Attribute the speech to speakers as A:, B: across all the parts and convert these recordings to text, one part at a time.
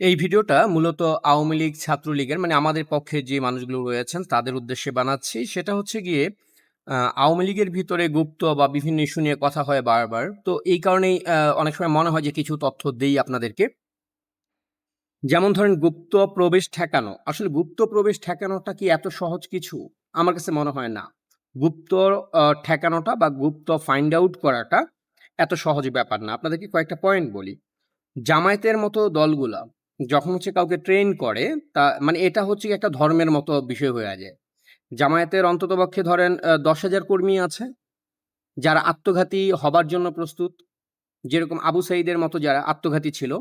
A: এই ভিডিওটা মূলত আওয়ামী লীগ, ছাত্রলীগের মানে আমাদের পক্ষে যে মানুষগুলো রয়েছেন তাদের উদ্দেশ্যে বানাচ্ছি। সেটা হচ্ছে গিয়ে আওয়ামী লীগের ভিতরে গুপ্ত বা বিভিন্ন ইস্যু নিয়ে কথা হয় বারবার। তো এই কারণেই অনেক সময় মনে হয় যে কিছু তথ্য দেই আপনাদেরকে। যেমন ধরেন গুপ্ত প্রবেশ ঠেকানো। আসলে গুপ্ত প্রবেশ ঠেকানোটা কি এত সহজ কিছু? আমার কাছে মনে হয় না। গুপ্ত ঠেকানোটা বা গুপ্ত ফাইন্ড আউট করাটা এত সহজ ব্যাপার না। আপনাদেরকে কয়েকটা পয়েন্ট বলি। জামায়াতের মতো দলগুলা যখন হচ্ছে কাউকে ট্রেন করে তা মানে এটা হচ্ছে গিয়ে একটা ধর্মের মতো বিষয় হয়ে যায়। জামায়াতের অন্ততপক্ষে ধরেন ১০,০০০ কর্মী আছে যারা আত্মঘাতী হবার জন্য প্রস্তুত। যেরকম আবু সাঈদের মতো যারা আত্মঘাতী ছিল,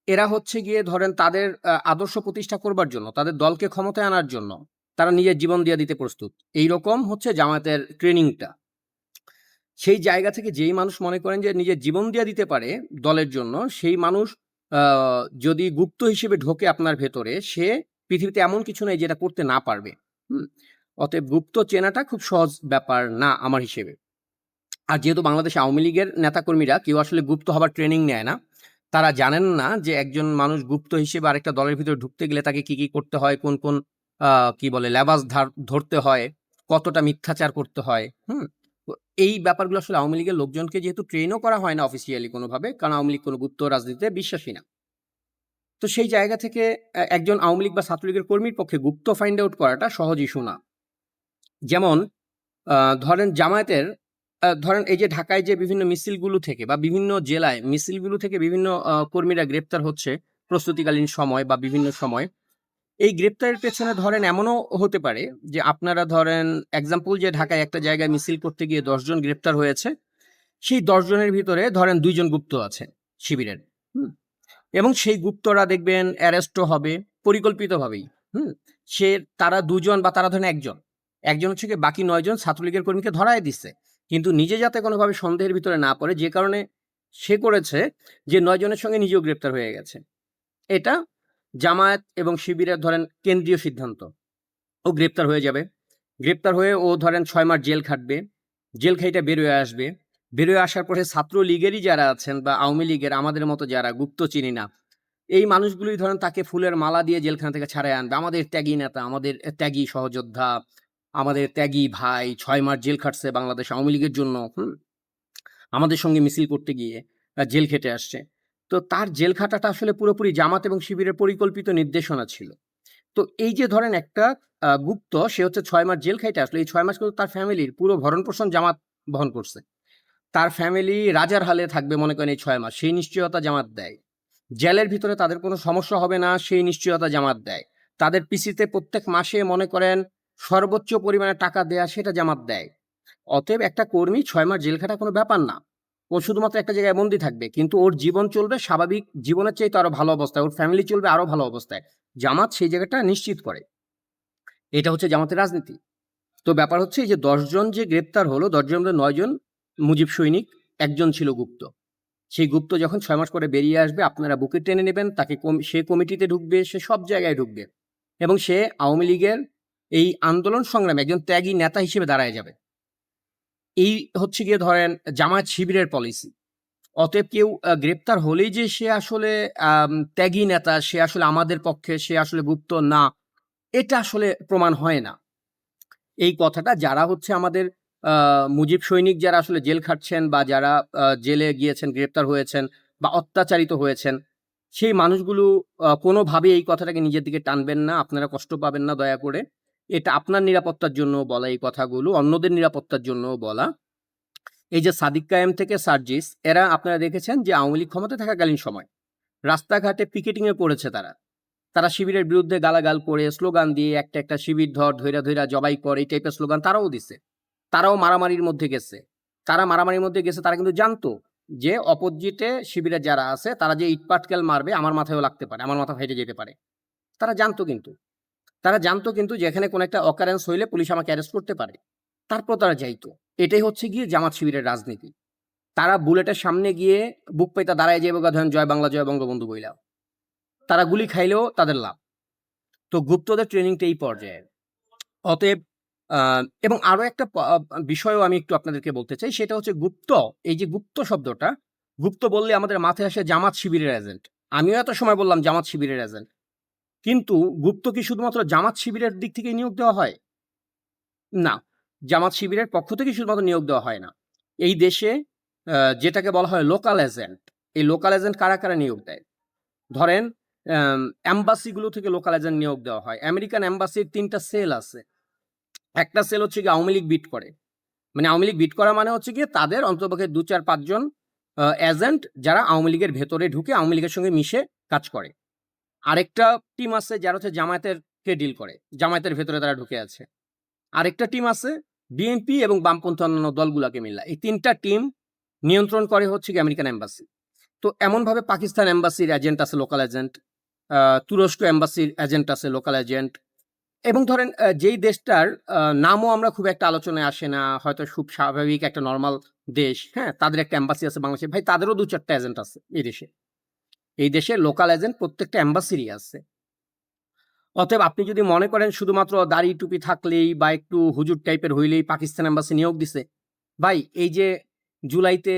A: এরা হচ্ছে গিয়ে ধরেন তাদের আদর্শ প্রতিষ্ঠা করবার জন্য, তাদের দলকে ক্ষমতায় আনার জন্য তারা নিজের জীবন দিয়ে দিতে প্রস্তুত। এইরকম হচ্ছে জামায়াতের ট্রেনিংটা। সেই জায়গা থেকে যেই মানুষ মনে করেন যে নিজের জীবন দিয়ে দিতে পারে দলের জন্য, সেই মানুষ আ যদি গুপ্ত হিসেবে ঢোকে আপনার ভেতরে, সে পৃথিবীতে এমন কিছু নাই যেটা করতে না পারবে। হুম? অতএব গুপ্ত চেনাটা খুব সহজ ব্যাপার না আমার হিসেবে। আর যেহেতু বাংলাদেশে আওয়ামী লীগের নেতাকর্মীরা কেউ আসলে গুপ্ত হবার ট্রেনিং নেয় না। তারা জানেন না যে একজন মানুষ গুপ্ত হিসেবে আরেকটা দলের ভিতরে ঢুকতে গেলে তাকে কি করতে হয়, কোন আ কি বলে লেবাস ধরতে হয়, কতটা মিথ্যাচার করতে হয়। হুম? তো এই ব্যাপারগুলো আসলে আওয়ামী লীগের লোকজনকে যেহেতু ট্রেনও করা হয় না অফিসিয়ালি কোনোভাবে, কারণ আওয়ামী লীগ কোনো গুপ্ত রাজনীতিতে বিশ্বাসী না। তো সেই জায়গা থেকে একজন আওয়ামী লীগ বা ছাত্রলীগের কর্মীর পক্ষে গুপ্ত ফাইন্ড আউট করাটা সহজ ইস্যু না। যেমন আ ধরেন জামায়াতের ধরেন এই যে ঢাকায় যে বিভিন্ন মিছিলগুলো থেকে বা বিভিন্ন জেলায় মিছিলগুলো থেকে বিভিন্ন কর্মীরা গ্রেপ্তার হচ্ছে প্রস্তুতিকালীন সময় বা বিভিন্ন সময়। এই গ্রেপ্তারের পেছনে ধরেন এমনও হতে পারে যে আপনারা ধরেন এক্সাম্পল যে ঢাকায় একটা জায়গায় মিছিল করতে গিয়ে ১০ জন গ্রেপ্তার হয়েছে। সেই ১০ জনের ভিতরে ধরেন ২ জন গুপ্ত আছে শিবিরের। হুম? এবং সেই গুপ্তরা দেখবেন অ্যারেস্টও হবে পরিকল্পিতভাবেই। হুম? সে তারা ২ জন বা তারা ধরেন ১ জন। ১ জন হচ্ছে গিয়ে বাকি ৯ জন ছাত্রলীগের কর্মীকে ধরায় দিছে। কিন্তু নিজে যাতে কোনোভাবে সন্দেহের ভিতরে না পড়ে যে কারণে সে করেছে যে ৯ জনের সঙ্গে নিজেও গ্রেপ্তার হয়ে গেছে। এটা জামায়াত এবং শিবিরের ধরেন কেন্দ্রীয় সিদ্ধান্ত। ও গ্রেপ্তার হয়ে যাবে। গ্রেপ্তার হয়ে ও ধরেন ৬ মাস জেল খাটবে। জেল খাইটা বের হয়ে আসবে। বের হয়ে আসার পরে ছাত্রলীগেরই যারা আছেন বা আওয়ামী লীগের আমাদের মতো যারা গুপ্ত চিনি না, এই মানুষগুলোই ধরেন তাকে ফুলের মালা দিয়ে জেলখানা থেকে ছাড়াই আনবে। আমাদের ত্যাগী নেতা, আমাদের ত্যাগী সহযোদ্ধা, আমাদের ত্যাগী ভাই ৬ মাস জেল খাটছে বাংলাদেশ আওয়ামী লীগের জন্য। আমাদের সঙ্গে মিছিল করতে গিয়ে জেল খেটে আসছে। তো তার জেল খাটাটা আসলে পুরোপুরি জামাত এবং শিবিরের পরিকল্পিত নির্দেশনা ছিল। তো এই যে ধরেন একটা গুপ্ত সে হচ্ছে ৬ মাস জেল খাইতে আসলো। এই ৬ মাস কিন্তু তার ফ্যামিলির পুরো ভরণ-পোষণ জামাত বহন করছে। তার ফ্যামিলি রাজার হালে থাকবে মনে করেন এই ৬ মাস। সেই নিশ্চয়তা জামাত দেয়। জেলের ভিতরে তাদের কোনো সমস্যা হবে না, সেই নিশ্চয়তা জামাত দেয়। তাদের পিসিতে প্রত্যেক মাসে মনে করেন সর্বোচ্চ পরিমাণে টাকা দেয়া সেটা জামাত দেয়। অতএব একটা কর্মী ৬ মাস জেল খাটা কোনো ব্যাপার না। ও শুধুমাত্র একটা জায়গায় বন্দী থাকবে। কিন্তু ওর জীবন চলবে স্বাভাবিক জীবনের চাইতে আরো ভালো অবস্থায়। ওর ফ্যামিলি চলবে আরো ভালো অবস্থায়। জামাত সেই জায়গাটা নিশ্চিত করে। এটা হচ্ছে জামাতের রাজনীতি। তো ব্যাপার হচ্ছে এই যে ১০ জন যে গ্রেপ্তার হলো, ১০ জনের মধ্যে ৯ জন মুজিব সৈনিক, ১ জন ছিল গুপ্ত। সেই গুপ্ত যখন ৬ মাস পরে বেরিয়ে আসবে আপনারা বুকে টেনে নেবেন, তাকে সে কমিটিতে ঢুকবে, সে সব জায়গায় ঢুকবে। এবং সে আওয়ামী লীগের এই আন্দোলন সংগ্রামে একজন ত্যাগী নেতা হিসেবে দাঁড়ায় যাবে। এই হচ্ছে গিয়ে ধরেন জামায়াত শিবিরের পলিসি। অতএব কেউ গ্রেপ্তার হলেই যে সে আসলে ত্যাগী নেতা, সে আসলে আমাদের পক্ষে, সে আসলে গুপ্ত না, এটা আসলে প্রমাণ হয় না। এই কথাটা যারা হচ্ছে আমাদের আ মুজিব সৈনিক যারা আসলে জেল খাটছেন বা যারা জেলে গিয়েছেন, গ্রেপ্তার হয়েছেন বা অত্যাচারিত হয়েছেন, সেই মানুষগুলো কোনোভাবেই এই কথাটাকে নিজের দিকে টানবেন না। আপনারা কষ্ট পাবেন না দয়া করে। এটা আপনার নিরাপত্তার জন্যও বলা এই কথাগুলো, অন্যদের নিরাপত্তার জন্যও বলা। এই যে সাদিক কায়েম থেকে সার্জিস এরা আপনারা দেখেছেন যে আওয়ামী লীগ ক্ষমতায় থাকাকালীন সময় রাস্তাঘাটে পিকেটিং এ করেছে তারা। তারা শিবিরের বিরুদ্ধে গালাগাল করে, স্লোগান দিয়ে একটা শিবির ধর, ধইরা, ধইরা জবাই কর এই টাইপের স্লোগান তারাও দিছে। তারাও মারামারির মধ্যে গেছে। তারা মারামারির মধ্যে গেছে তারা কিন্তু জানতো যে অপোজিটে শিবিরে যারা আছে তারা যে ইটপাটকেল মারবে আমার মাথায়ও লাগতে পারে। আমার মাথা ফেটে যেতে পারে। তারা জানতো কিন্তু। তারা জানতো কিন্তু যে এখানে কোনো একটা occurrence হইলে পুলিশ আমাকে অ্যারেস্ট করতে পারে। তারপর তারা যাইতো। এটাই হচ্ছে গিয়ে জামাত শিবিরের রাজনীতি। তারা বুলেটের সামনে গিয়ে বুক পাইতা দাঁড়ায় যাইবগা ধরেন জয় বাংলা, জয় বঙ্গবন্ধু বইলা। তারা গুলি খাইলেও তাদের লাভ। তো গুপ্তদের ট্রেনিংটা এই পর্যায়ে। অতএব আ এবং আরো একটা বিষয়ও আমি একটু আপনাদেরকে বলতে চাই। সেটা হচ্ছে গুপ্ত, এই যে গুপ্ত শব্দটা, গুপ্ত বললে আমাদের মাথায় আসে জামাত শিবিরের এজেন্ট। আমিও এত সময় বললাম জামাত শিবিরের এজেন্ট, কিন্তু গুপ্ত কি শুধুমাত্র জামাত শিবিরের দিক থেকে নিয়োগ দেওয়া হয়? না, জামাত শিবিরের পক্ষ থেকে শুধুমাত্র নিয়োগ দেওয়া হয় না। এই দেশে যেটাকে বলা হয় লোকাল এজেন্ট, এই লোকাল এজেন্ট কারা, কারা নিয়োগ দেয়? ধরেন এম্বাসিগুলো থেকে লোকাল এজেন্ট নিয়োগ দেওয়া হয়। আমেরিকান এম্বাসির ৩ টা সেল আছে। একটা সেল হচ্ছে গিয়ে আওয়ামী লীগ বিট করে। মানে আওয়ামী লীগ বিট করা মানে হচ্ছে গিয়ে তাদের অন্ততপক্ষে ২, ৪, ৫ জন এজেন্ট যারা আওয়ামী লীগের ভেতরে ঢুকে আওয়ামী লীগের সঙ্গে মিশে কাজ করে। আরেকটা টিম আছে যারা হচ্ছে জামায়াতের কে ডিল করে। জামায়াতের ভেতরে তারা ঢুকে আছে। আরেকটা টিম আছে বিএনপি এবং বামপন্থী অন্যান্য দলগুলাকে মিলা। এই ৩ টা টিম নিয়ন্ত্রণ করে হচ্ছে গিয়ে আমেরিকান এম্বাসি। তো এমনভাবে পাকিস্তান এম্বাসির এজেন্ট আছে, লোকাল এজেন্ট। তুরস্ক এম্বাসির এজেন্ট আছে, লোকাল এজেন্ট। এবং ধরেন যেই দেশটার নামও আমরা খুব একটা আলোচনায় আসে না, হয়তো খুব স্বাভাবিক একটা নরমাল দেশ, হ্যাঁ? তাদের একটা এম্বাসি আছে বাংলাদেশে। ভাই তাদেরও ২, ৪ টা এজেন্ট আছে এই দেশে। এই দেশের লোকাল এজেন্ট প্রত্যেকটা এম্বাসিরই আছে। অতএব আপনি যদি মনে করেন শুধুমাত্র দাড়ি টুপি থাকলেই বা একটু হুজুর টাইপের হইলেই পাকিস্তান এম্বাসি নিয়োগ দিছে, ভাই এই যে জুলাইতে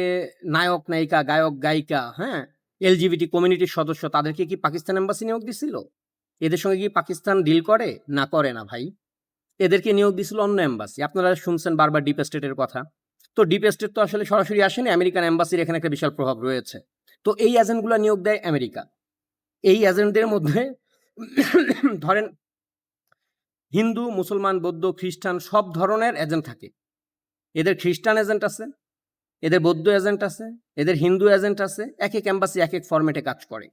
A: নায়ক নায়িকা গায়ক গায়িকা, হ্যাঁ, এলজিবিটি কমিউনিটির সদস্য তাদেরকে কি পাকিস্তান এম্বাসি নিয়োগ দিছিল? এদের সঙ্গে কি পাকিস্তান ডিল করে? না করে না ভাই। এদেরকে নিয়োগ দিছিল অন্য এম্বাসি। আপনারা শুনছেন বারবার ডিপ স্টেটের কথা। তো ডিপ স্টেট তো আসলে সরাসরি আসেনি, আমেরিকান এম্বাসির এখানে একটা বিশাল প্রভাব রয়েছে। তো এই এজেন্টগুলো নিয়োগ দেয় আমেরিকা। এই এজেন্টদের মধ্যে ধরেন হিন্দু, মুসলমান, বৌদ্ধ, খ্রিস্টান সব ধরনের এজেন্ট থাকে। এদের খ্রিস্টান এজেন্ট আছে, এদের বৌদ্ধ এজেন্ট আছে, এদের হিন্দু এজেন্ট আছে। একেক এম্বাসি একেক ফরম্যাটে কাজ করে।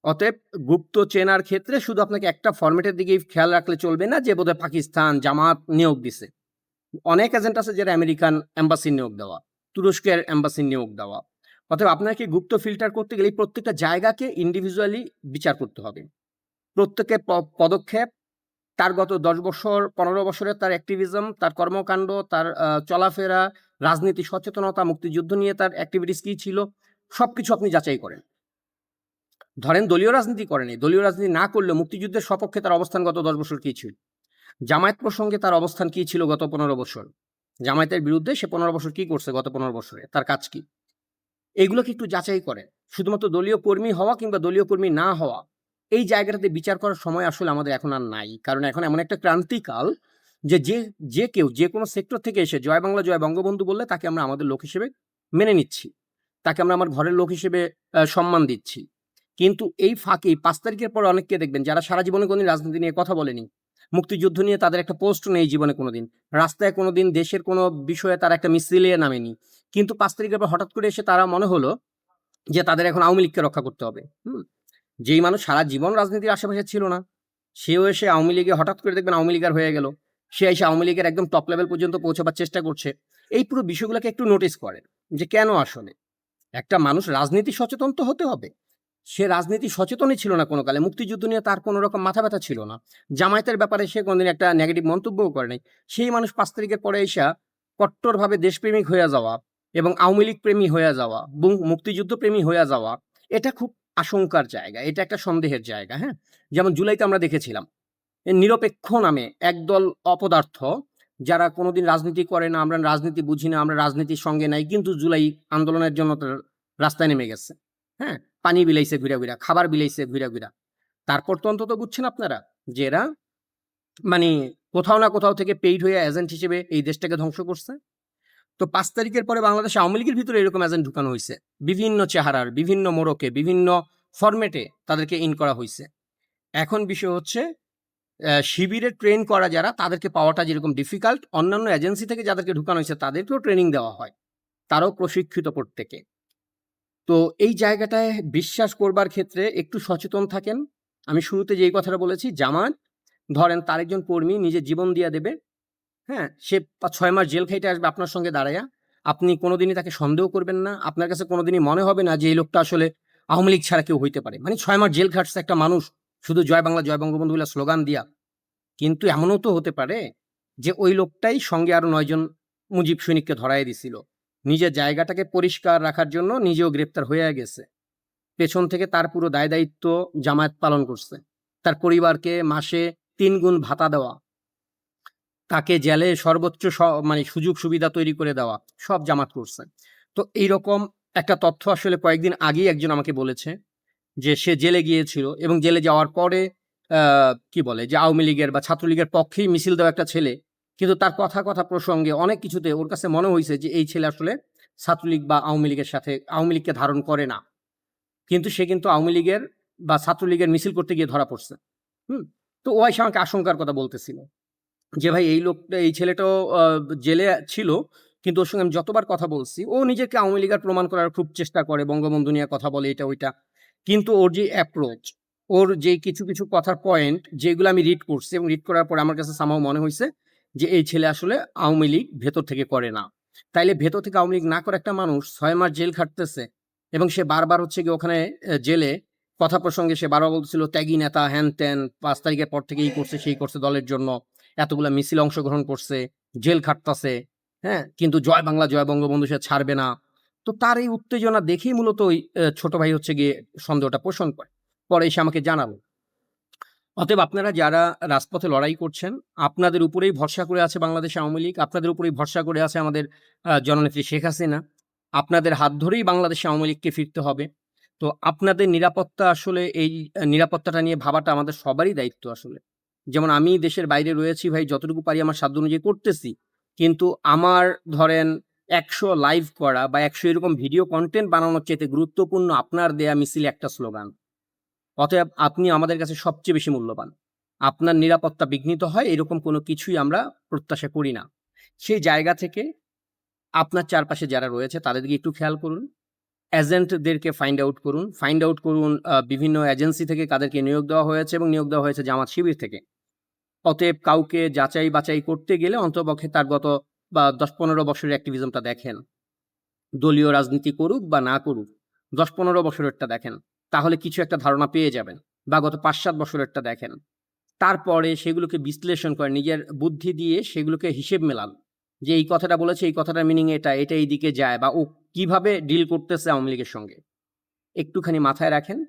A: অতএব গুপ্ত চেনার ক্ষেত্রে শুধু আপনাকে একটা ফরম্যাটের দিকেই খেয়াল রাখলে চলবে না যে বোধহয় পাকিস্তান, জামাত নিয়োগ দিছে। অনেক এজেন্ট আছে যারা আমেরিকান এম্বাসির নিয়োগ দেওয়া, তুরস্কের এম্বাসির নিয়োগ দেওয়া। অতএব আপনাকে গুপ্ত ফিল্টার করতে গেলে প্রত্যেকটা জায়গাকে ইন্ডিভিজুয়ালি বিচার করতে হবে। প্রত্যেকের পদক্ষেপ, তার গত ১০ বছর ১৫ বছরের তার অ্যাক্টিভিজম, তার কর্মকাণ্ড, তার চলাফেরা, রাজনীতি সচেতনতা, মুক্তিযুদ্ধ নিয়ে তার অ্যাক্টিভিটিস কি ছিল, সবকিছু আপনি যাচাই করেন। ধরেন দলীয় রাজনীতি করেনি, দলীয় রাজনীতি না করলেও মুক্তিযুদ্ধের সপক্ষে তার অবস্থান গত ১০ বছর কি ছিল? জামায়াত প্রসঙ্গে তার অবস্থান কি ছিল গত ১৫ বছর? জামায়াতের বিরুদ্ধে সে ১৫ বছর কি করছে গত ১৫ বছরে? তার কাজ কি? এগুলোকে একটু যাচাই করেন। শুধুমাত্র দলীয় কর্মী হওয়া কিংবা দলীয় কর্মী না হওয়া, এই জায়গাটাতে বিচার করার সময় আসলে আমাদের এখন আর নাই। কারণ এখন এমন একটা ক্রান্তিকাল যে কেউ যেকোনো সেক্টর থেকে এসে জয় বাংলা, জয় বঙ্গবন্ধু বললে তাকে আমরা আমাদের লোক হিসেবে মেনে নিচ্ছি। তাকে আমরা আমার ঘরের লোক হিসেবে সম্মান দিচ্ছি। কিন্তু এই ফাঁকে ৫ তারিখের পরে অনেককে দেখবেন যারা সারা জীবনে কোনদিন রাজনীতি নিয়ে কথা বলেনি। মুক্তিযুদ্ধ নিয়ে তাদের একটা পোস্ট নেই জীবনে কোনোদিন। রাস্তায় কোনোদিন দেশের কোনো বিষয়ে তারা একটা মিছিলে নামেনি। কিন্তু ৫ তারিখের পর হঠাৎ করে এসে তারা মনে হলো যে তাদের এখন আওয়ামী লীগকে রক্ষা করতে হবে। যেই মানুষ সারা জীবন রাজনীতির আশেপাশে ছিল না, সেও এসে আওয়ামী লীগে হঠাৎ করে দেখবেন আওয়ামী লীগার হয়ে গেল। সে এসে আওয়ামী লীগের একদম টপ লেভেল পর্যন্ত পৌঁছাবার চেষ্টা করছে। এই পুরো বিষয়গুলোকে একটু নোটিস করেন যে কেন আসলে? একটা মানুষ রাজনীতি সচেতন তো হতে হবে। সে রাজনীতি সচেতনই ছিল না কোনো কালে। মুক্তিযুদ্ধ নিয়ে তার কোনো রকম মাথা ব্যথা ছিল না। জামায়াতের ব্যাপারে সে কোনদিন একটা নেগেটিভ মন্তব্যও করে নাই। সেই মানুষ ৫ তারিখের পরে আইসা কট্টরভাবে দেশপ্রেমিক হইয়া যাওয়া এবং আওয়ামী লীগ প্রেমী হইয়া যাওয়া, মুক্তিযুদ্ধ প্রেমী হইয়া যাওয়া, এটা খুব আশঙ্কার জায়গা। এটা একটা সন্দেহের জায়গা, হ্যাঁ? যেমন জুলাইতে আমরা দেখেছিলাম। নিরপেক্ষ নামে একদল অপদার্থ যারা কোনোদিন রাজনীতি করে না, আমরা রাজনীতি বুঝি না, আমরা রাজনীতির সঙ্গে নাই, কিন্তু জুলাই আন্দোলনের জন্য তারা রাস্তায় নেমে গেছে। হ্যাঁ? পানি বিলাইছে ঘুইরা, ঘুইরা, খাবার বিলাইছে ঘুইরা, ঘুইরা। তারপর তো অন্তত বুঝছেন আপনারা যে এরা মানে কোথাও না কোথাও থেকে পেইড হয়ে এজেন্ট হিসেবে এই দেশটাকে ধ্বংস করছে। তো ৫ তারিখের পরে বাংলাদেশে আওয়ামী লীগের ভিতরে এরকম এজেন্ট ঢুকানো হইছে। বিভিন্ন চেহারার, বিভিন্ন মোড়কে, বিভিন্ন ফরমেটে তাদেরকে ইন করা হইছে। এখন বিষয় হচ্ছে শিবিরে ট্রেন করা যারা তাদেরকে পাওয়াটা যেরকম ডিফিকাল্ট, অন্যান্য এজেন্সি থেকে যাদেরকে ঢুকানো হয়েছে তাদেরকেও ট্রেনিং দেওয়া হয়। তারাও প্রশিক্ষিত প্রত্যেকে। তো এই জায়গাটায় বিশ্বাস করবার ক্ষেত্রে একটু সচেতন থাকেন। আমি শুরুতে যেই কথাটা বলেছি, জামাত ধরেন তার একজন কর্মী নিজের জীবন দিয়া দেবে, হ্যাঁ? সে ৬ মাস জেল খাইতে আসবে আপনার সঙ্গে দাঁড়াইয়া। আপনি কোনোদিনই তাকে সন্দেহ করবেন না। আপনার কাছে কোনোদিনই মনে হবে না যে এই লোকটা আসলে আওয়ামী লীগ ছাড়া কেউ হইতে পারে। মানে ৬ মাস জেল খাটছে একটা মানুষ শুধু জয় বাংলা, জয় বঙ্গবন্ধু বলে স্লোগান দিয়া। কিন্তু এমনও তো হতে পারে যে ওই লোকটাই সঙ্গে আরো ৯ জন মুজিব সৈনিককে ধরায় দিছিল। নিজের জায়গাটাকে পরিষ্কার রাখার জন্য নিজেও গ্রেপ্তার হয়ে গেছে। পেছন থেকে তার পুরো দায়-দায়িত্ব জামায়াত পালন করছে। তার পরিবারকে মাসে ৩ গুণ ভাতা দেওয়া, তাকে জেলে সর্বোচ্চ মানে সুযোগ সুবিধা তৈরি করে দেওয়া, সব জামাত করছে। তো এইরকম একটা তথ্য আসলে কয়েকদিন আগেই একজন আমাকে বলেছে যে সে জেলে গিয়েছিল এবং জেলে যাওয়ার পরে কি বলে যে আওয়ামী লীগের বা ছাত্রলীগের পক্ষেই মিছিল দেওয়া একটা ছেলে, কিন্তু তার কথা প্রসঙ্গে অনেক কিছুতে ওর কাছে মনে হইছে যে এই ছেলে আসলে ছাত্রলীগ বা আওয়ামী লীগের সাথে আওয়ামী লীগকে ধারণ করে না। কিন্তু সে কিন্তু আওয়ামী লীগের বা ছাত্রলীগের মিছিল করতে গিয়ে ধরা পড়ছে। হুম? তো ও এসে আমাকে আশঙ্কার কথা বলতেছিল। যে ভাই এই লোকটা এই ছেলেটাও জেলে ছিল। কিন্তু ওর সঙ্গে আমি যতবার কথা বলছি, ও নিজেকে আওয়ামী লীগের প্রমাণ করার খুব চেষ্টা করে। বঙ্গবন্ধু নিয়ে কথা বলে এটা ওইটা। কিন্তু ওর যে অ্যাপ্রোচ, ওর যে কিছু কথার পয়েন্ট যেগুলো আমি রিড করছি এবং রিড করার পরে আমার কাছে somehow মনে হইছে যে এই ছেলে আসলে আওয়ামী লীগ ভেতর থেকে করে না। তাইলে ভেতর থেকে আওয়ামী লীগ না করা একটা মানুষ ৬ মাস জেল খাটতেছে এবং সে বারবার হচ্ছে গিয়ে ওখানে জেলে কথা প্রসঙ্গে সে বারবার বলতেছিল ত্যাগী নেতা, হ্যান-ত্যান, ৫ তারিখের পর থেকে এই করছে, সেই করছে দলের জন্য। এতগুলা মিছিলে অংশগ্রহণ করছে, জেল খাটতাছে, হ্যাঁ? কিন্তু জয় বাংলা, জয় বঙ্গবন্ধু সে ছাড়বে না। তো তার এই উত্তেজনা দেখেই মূলত ওই ছোট ভাই হচ্ছে গিয়ে সন্দেহটা পোষণ করে। পরে এসে আমাকে জানালো। অতএব আপনারা যারা রাজপথে লড়াই করছেন, আপনাদের উপরেই ভরসা করে আছে বাংলাদেশ আওয়ামী লীগ, আপনাদের উপরেই ভরসা করে আছে আমাদের জননেত্রী শেখ হাসিনা। আপনাদের হাত ধরেই বাংলাদেশে আওয়ামী লীগকে ফিরতে হবে। তো আপনাদের নিরাপত্তা আসলে এই নিরাপত্তাটা নিয়ে ভাবাটা আমাদের সবারই দায়িত্ব আসলে। যেমন আমি দেশের বাইরে রয়েছি ভাই, যতটুকু পারি আমার সাধ্য অনুযায়ী করতেছি। কিন্তু আমার ধরেন ১০০ লাইভ করা বা ১০০ এরকম ভিডিও কনটেন্ট বানানোর চাইতে গুরুত্বপূর্ণ আপনার দেয়া মিছিলে একটা স্লোগান। অতএব আপনি আমাদের কাছে সবচেয়ে বেশি মূল্যবান। আপনার নিরাপত্তা বিঘ্নিত হয় এরকম কোনো কিছুই আমরা প্রত্যাশা করি না। সেই জায়গা থেকে আপনার চারপাশে যারা রয়েছে তাদের দিকে একটু খেয়াল করুন। এজেন্টদেরকে ফাইন্ড আউট করুন। ফাইন্ড আউট করুন বিভিন্ন এজেন্সি থেকে কাদেরকে নিয়োগ দেওয়া হয়েছে এবং নিয়োগ দেওয়া হয়েছে জামাত শিবির থেকে। অতএব কাউকে যাচাই-বাছাই করতে গেলে অন্ততপক্ষে তার গত বা ১০-১৫ বছরের অ্যাক্টিভিজমটা দেখেন। দলীয় রাজনীতি করুক বা না করুক, ১০-১৫ বছরেরটা দেখেন। তাহলে কিছু একটা ধারণা পেয়ে যাবেন। বা গত ৫-৭ বছরেরটা দেখেন। তারপরে সেগুলোকে বিশ্লেষণ করেন। নিজের বুদ্ধি দিয়ে সেগুলোকে হিসেব মেলান। যে এই কথাটা বলেছে, এই কথাটার মিনিং এটা, এটা এইদিকে যায় বা ও কিভাবে ডিল করতেছে আওয়ামী লীগের সঙ্গে। একটুখানি মাথায় রাখেন।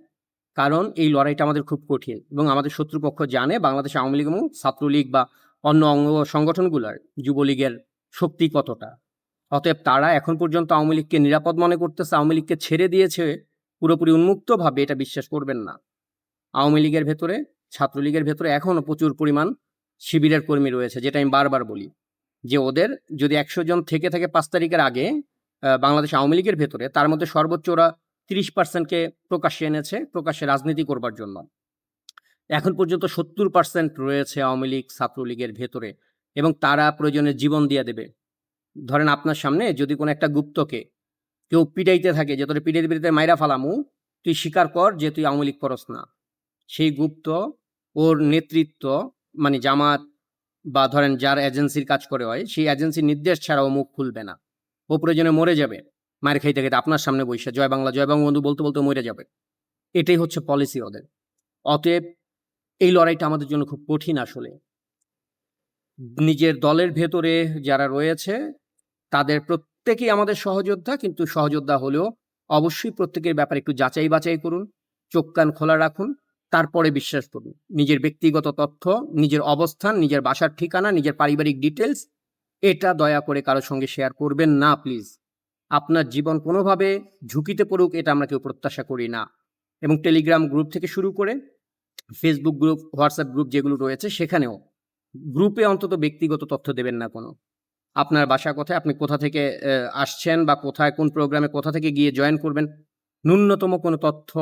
A: কারণ এই লড়াইটা আমাদের খুব কঠিন এবং আমাদের শত্রুপক্ষ জানে বাংলাদেশ আওয়ামী লীগ এবং ছাত্রলীগ বা অন্য অঙ্গ সংগঠনগুলার যুবলীগের শক্তি কতটা। অতএব তারা এখন পর্যন্ত আওয়ামী লীগকে নিরাপদ মনে করতেছে, আওয়ামী লীগকে ছেড়ে দিয়েছে পুরোপুরি উন্মুক্তভাবে, এটা বিশ্বাস করবেন না। আওয়ামী লীগের ভেতরে, ছাত্রলীগের ভেতরে এখনো প্রচুর পরিমাণ শিবিরের কর্মী রয়েছে, যেটা আমি বারবার বলি। যে ওদের যদি ১০০ জন থেকে থাকে ৫ তারিখের আগে বাংলাদেশ আওয়ামী লীগের ভেতরে, তার মধ্যে সর্বোচ্চ ওরা ৩০% কে প্রকাশ্যে এনেছে, প্রকাশ্যে রাজনীতি করবার জন্য। এখন পর্যন্ত ৭০% রয়েছে আওয়ামী লীগ, ছাত্রলীগের ভেতরে এবং তারা প্রয়োজনে জীবন দিয়ে দেবে। ধরেন আপনার সামনে যদি কোনো একটা গুপ্তকে কেউ পিটাইতে থাকে যে, "তোরে পিটাইতে মাইরা ফালামু, তুই স্বীকার কর যে তুই আওয়ামী লীগ করস না।" সেই গুপ্ত ওর নেতৃত্ব মানে জামাত বা ধরেন যার এজেন্সির কাজ করে হয়, সেই এজেন্সির নির্দেশ ছাড়া ও মুখ খুলবে না। ও প্রয়োজনে মরে যাবে। মাইর খাইতে আপনার সামনে বইসা জয় বাংলা, জয় বঙ্গবন্ধু বলতে মরে যাবে। এটাই হচ্ছে পলিসি ওদের। অতএব এই লড়াইটা আমাদের জন্য খুব কঠিন আসলে। নিজের দলের ভেতরে যারা রয়েছে তাদের প্রত্যেকেই আমাদের সহযোদ্ধা, কিন্তু সহযোদ্ধা হলেও অবশ্যই প্রত্যেকের ব্যাপারে একটু যাচাই-বাছাই করুন, চোখ কান খোলা রাখুন, তারপরে বিশ্বাস করুন। নিজের ব্যক্তিগত তথ্য, নিজের অবস্থান, নিজের বাসার ঠিকানা, নিজের পারিবারিক ডিটেইলস এটা দয়া করে কারো সঙ্গে শেয়ার করবেন না প্লিজ। আপনার জীবন কোনোভাবে ঝুঁকিতে পড়ুক এটা আমরা কেউ প্রত্যাশা করি না। এবং টেলিগ্রাম গ্রুপ থেকে শুরু করে ফেসবুক গ্রুপ, হোয়াটসঅ্যাপ গ্রুপ যেগুলো রয়েছে সেখানেও গ্রুপে অন্তত ব্যক্তিগত তথ্য দেবেন না কোনো। আপনার বাসা কোথায়, আপনি কোথা থেকে আসছেন বা কোথায় কোন প্রোগ্রামে কোথা থেকে গিয়ে জয়েন করবেন, ন্যূনতম কোনো তথ্য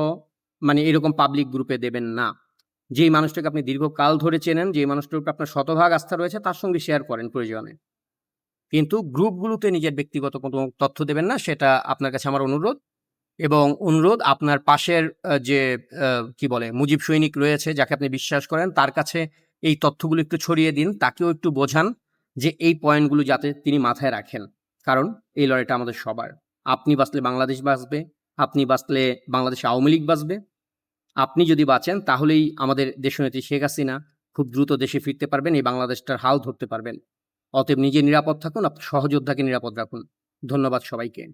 A: মানে এরকম পাবলিক গ্রুপে দেবেন না। যেই মানুষটাকে আপনি দীর্ঘকাল ধরে চেনেন, যেই মানুষটার উপর আপনার শতভাগ আস্থা রয়েছে তার সঙ্গে শেয়ার করেন প্রয়োজনে। কিন্তু গ্রুপগুলোতে নিজের ব্যক্তিগত কোনো তথ্য দেবেন না, সেটা আপনার কাছে আমার অনুরোধ। এবং অনুরোধ আপনার পাশের যে কি বলে মুজিব সৈনিক রয়েছে যাকে আপনি বিশ্বাস করেন তার কাছে এই তথ্যগুলো একটু ছড়িয়ে দিন। তাকেও একটু বোঝান যে এই পয়েন্টগুলো যাতে তিনি মাথায় রাখেন। কারণ এই লড়াইটা আমাদের সবার। আপনি বাঁচলে বাংলাদেশ বাঁচবে, আপনি বাঁচলে বাংলাদেশে আওয়ামী লীগ বাঁচবে। আপনি যদি বাঁচেন তাহলেই আমাদের দেশনেত্রী শেখ হাসিনা খুব দ্রুত দেশে ফিরতে পারবেন, এই বাংলাদেশটার হাল ধরতে পারবেন। অতএব নিজে নিরাপদ থাকুন, আপনার সহযোদ্ধাকে নিরাপদ রাখুন। ধন্যবাদ সবাইকে।